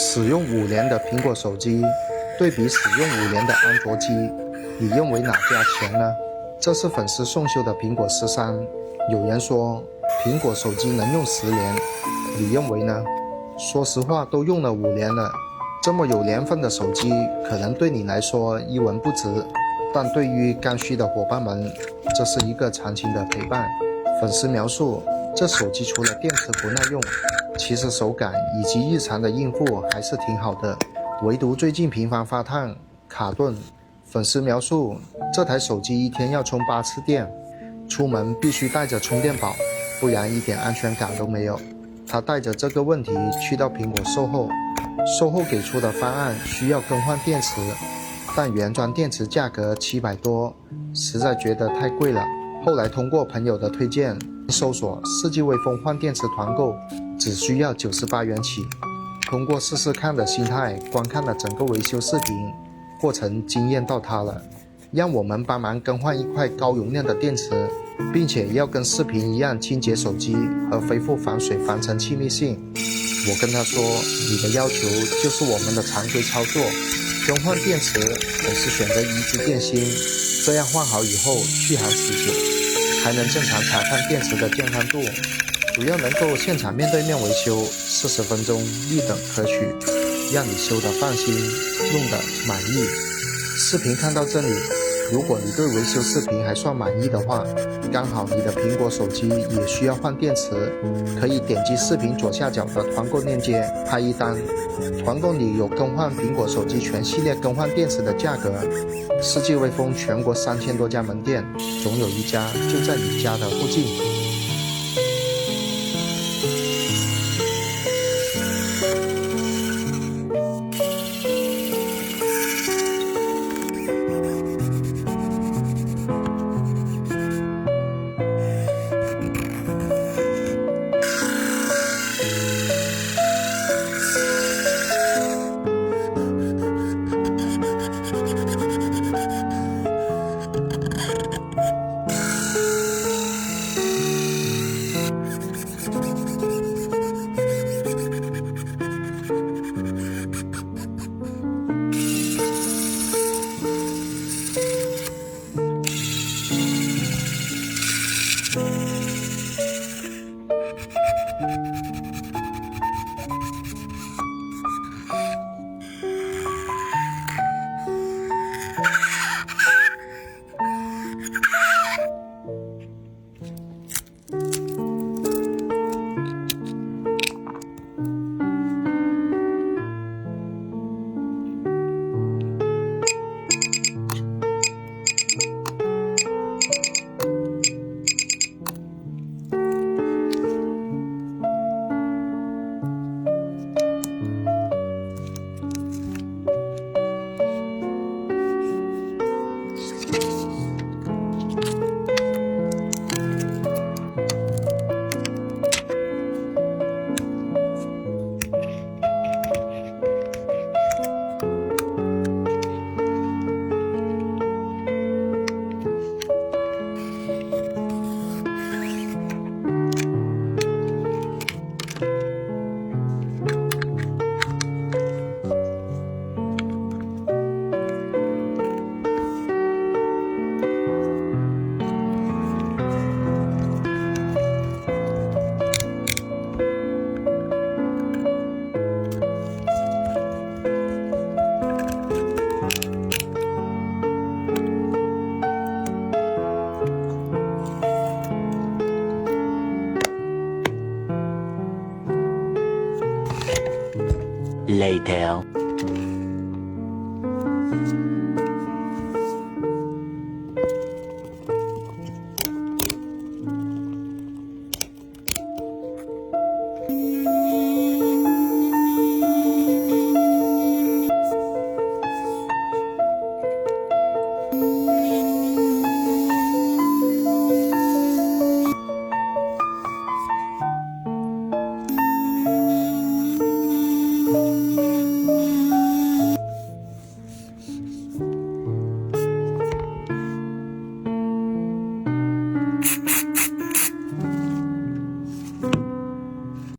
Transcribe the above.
使用5年的苹果手机，对比使用5年的安卓机，你认为哪家强呢？这是粉丝送修的苹果13，有人说苹果手机能用10年，你认为呢？说实话，都用了5年了，这么有年份的手机，可能对你来说一文不值，但对于刚需的伙伴们，这是一个长情的陪伴。粉丝描述，这手机除了电池不耐用，其实手感以及日常的应付还是挺好的，唯独最近频繁发烫、卡顿。粉丝描述，这台手机一天要充8次电，出门必须带着充电宝，不然一点安全感都没有。他带着这个问题去到苹果售后，售后给出的方案需要更换电池，但原装电池价格700多，实在觉得太贵了。后来通过朋友的推荐，搜索世纪微风换电池团购，只需要98元起。通过试试看的心态观看了整个维修视频，过程惊艳到他了，让我们帮忙更换一块高容量的电池，并且要跟视频一样清洁手机和恢复防水防尘气密性。我跟他说，你的要求就是我们的常规操作，更换电池总是选择移植电芯，这样换好以后续航持久，还能正常查看电池的健康度，主要能够现场面对面维修，40分钟立等可取，让你修得放心，用得满意。视频看到这里，如果你对维修视频还算满意的话，刚好你的苹果手机也需要换电池，可以点击视频左下角的团购链接拍一单。团购里有更换苹果手机全系列更换电池的价格。世纪微风全国3000多家门店，总有一家就在你家的附近。Later.